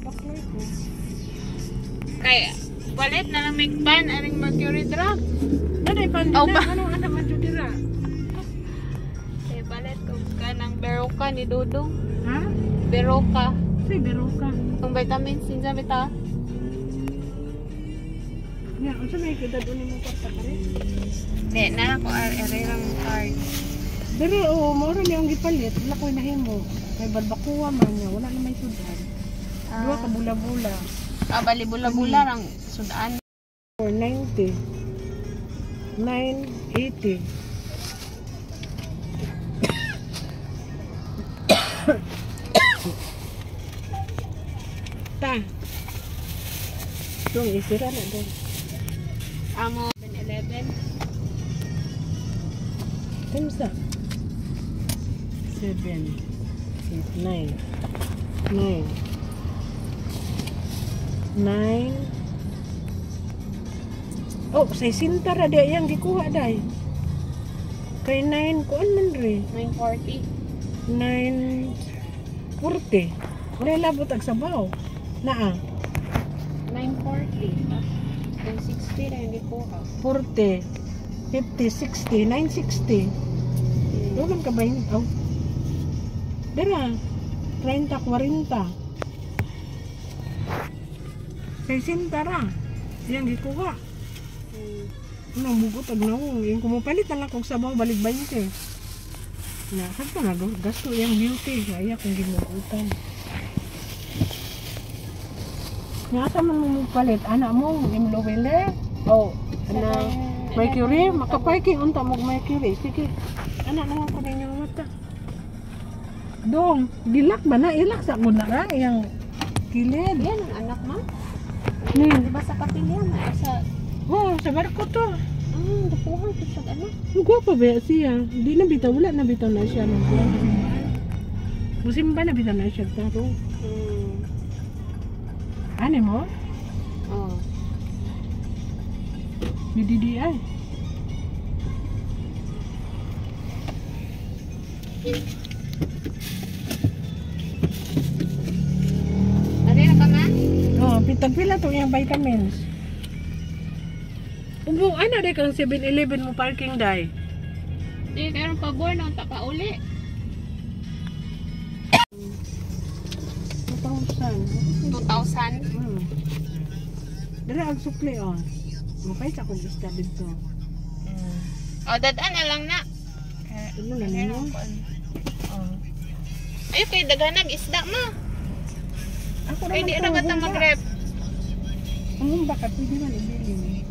baklay ko. Kaya, palit na lang may pan, aring mercury drug. Nanay pan din Oh, na. ba? Anong anak man dyan dira? Kaya palit ko ka ng Beroka ni Dudong. Ha? Beroka. Si Beroka. Ang vitamins, sinsa bita? Nga, unsa may kita doon mo kwarta ka rin? Hindi, na ako lang card. Pero, maura niya ang gipalit. Wala ko inahimo. May barbakuwa man niya. Wala na may sudan. Dua ka bula-bula. Bali bula-bula lang sudan. 490. 980. Ta. Itong isira na doon. Amo 7-Eleven. Timsa. 7, 8, 9. 9. 9. Oh, say sintara dia yang gikuha day. Kay 9 kuan man ri. 940. 940. Wala labot ag sabaw. Naa. 940. 960 na hindi ko ka. 40. 50, 60, 960. Doon ka ba yun? Oh. Dira. 30, 40. Say sintara. Yang gikuha. Nang bugot ag nawong. Yung kumupalit na lang kung sabaw balik 20. Na, saan pa na gasto yung beauty. Kaya kung gimugutan. Nga man mo palit. Anak mo, yung Lowele. Oh, anak. Mercury. Makaparking unta mo Mercury. Sige. Anak naman ko ninyo mata. Dong, dilak ba na? Ilak sa mo na ka. Yung kilid. Yan ang anak mo? Ni. Di ba sa kapilyan? Sa... Oh, sa barko to. Dapuhan ko sa anak. Gwapo ba siya? Di na bitaw, wala na bitaw na siya ng buwan. Musimba na bitaw na siya taro. Ano mo? Oh. Bididi ay. Ano na ka man? Oh, pitag-pila to yung vitamins. Ubo, ano day kang 7-Eleven mo parking day? Di, karon pabor na unta pa uli. 2,000. 2,000. Dala ang sukli on. Mukay sa kong isda dito. O, dadaan na lang na. Ano na ninyo? Ayun kayo, daganag isda mo. Ako Kaya naman di to, na ba ito humba. mag-rep? Ang humba ka, pwede man ibili.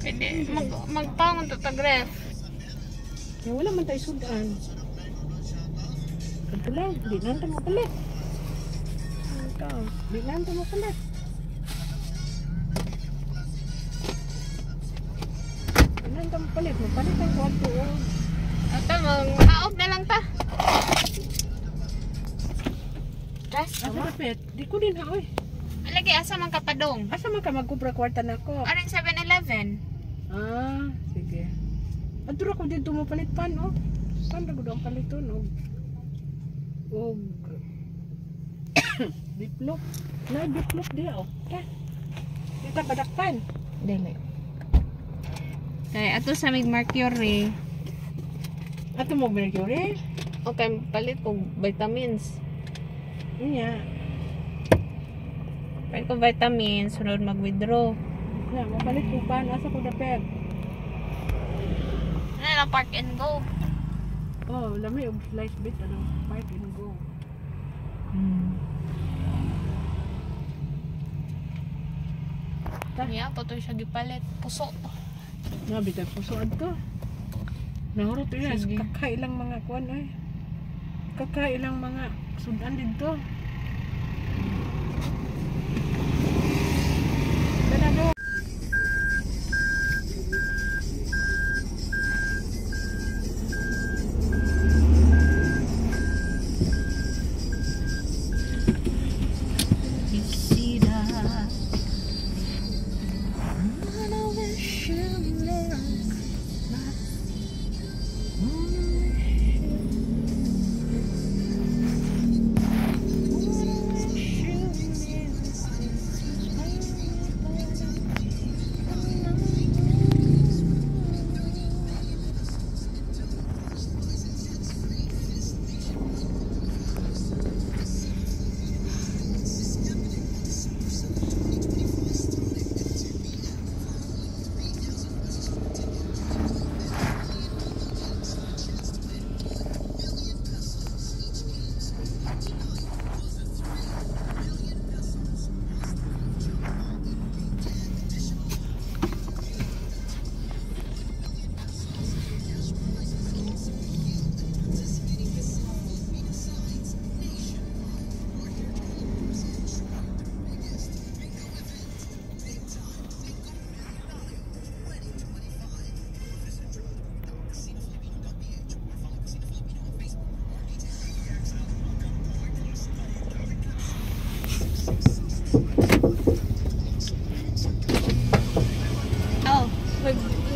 Pwede, magpangon ito tag-ref. Kaya wala man tayo sudan. Ito lang, di nanta mo palit. Ikaw, di nanta mo palit. Di nanta mo palit, mapalit ang kwarto. Ito, mag-haob na lang ta. Ras, Ako kapit, di ko din ha, oy. alagi, asa man kapadong? Asa man ka magkubra kwarta na ko? Aring 7-Eleven. Ah, sige. Adura ko dito mo palit pan, oh. Saan na ko ang paliton, oh. Oh. Biplop. Na, biplop dia, oh. Ta. Kita badakpan. Dili. Kaya ato sa mig Mercury. Ato mo Mercury? Okay, palit ko vitamins. Iya. Palit ko vitamins, sunod mag-withdraw. Na, mapalit ko pan. Asa ko dapet? Ano na, park and go. Oh, lami yung slice bit, ano, park and go. Yeah, patoy siya gipalit. Puso. Nabitag pusoan to. Nahurot yun, Sige. kakailang mga kuan ay. Kakailang mga sudan dito. Ganado.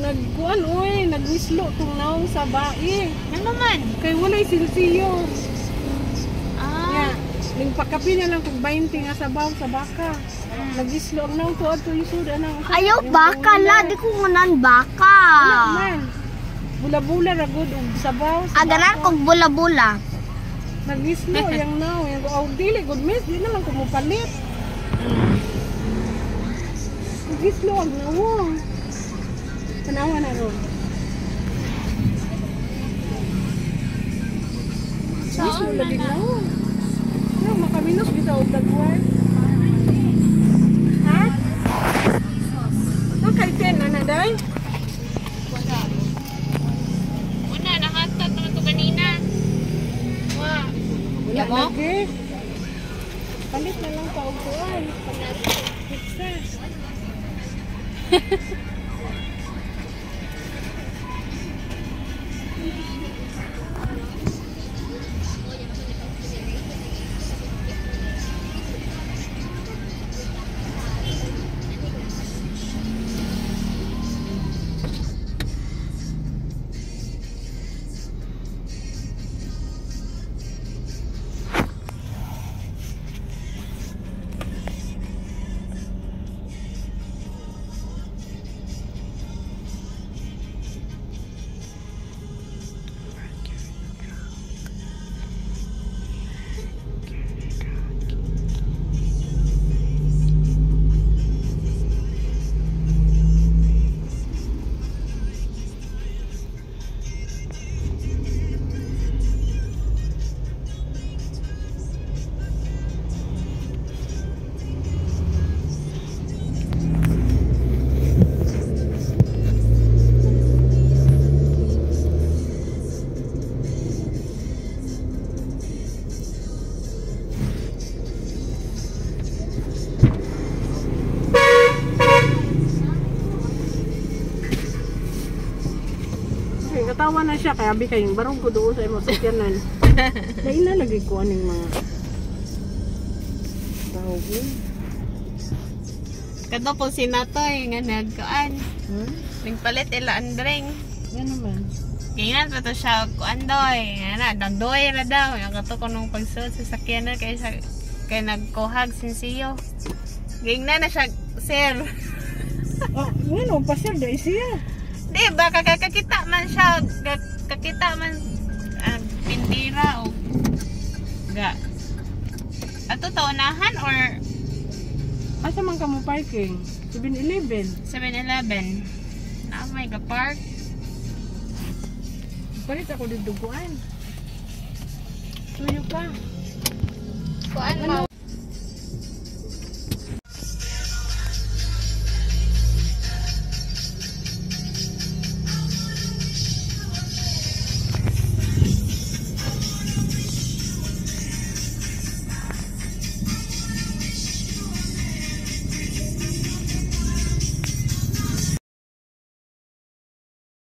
Nagkuan oy, nagwislo tong naong sa bae. Ano man? Kay walay silsiyo. Ah. Nya, ning pakapi na lang kung 20 nga sabaw sa baka. Nagwislo ang naong tuad to isud anang. Ayaw baka la, di ko ngunan baka. Wala man. Bula-bula ra gud og sabaw. sa Agaran baka. kog bula-bula. Nagwislo yang naong, yang dili gud miss, di na lang ko mopalit. Nagwislo ang naong. Tanawa na ron. Wislo lagi naong. Pero makaminos kita og dagway. Ha? Ang kay ten ana day? Una, nakatat naman to kanina. Wow. Wala mo? lagi. Palit na lang pa og kuan. Pizza. Katawa na siya kaya abi kayong barong ko doon sa imong sakyanan. Dahil na lagi ko aning mga tawag yun. Kato po si Natoy nga nagkuan. Nagpalit ila andring. Yan naman. Ganyan pa to siya kuan doy. Nga na, nagdoy ra daw. Yung kato ko nung pagsuot sa sakyanan kay nagkuhag sinsiyo. Ganyan na siya, sir. Oh, ano pa sir dai siya. Di ba, kakakita man siya, kakita man pintira o ga. Ato taunahan or Asa man ka mo parking? 7-Eleven. 7-Eleven? Na may ga-park? Palit ako dito kuan. Tuyo pa. Kuan mo?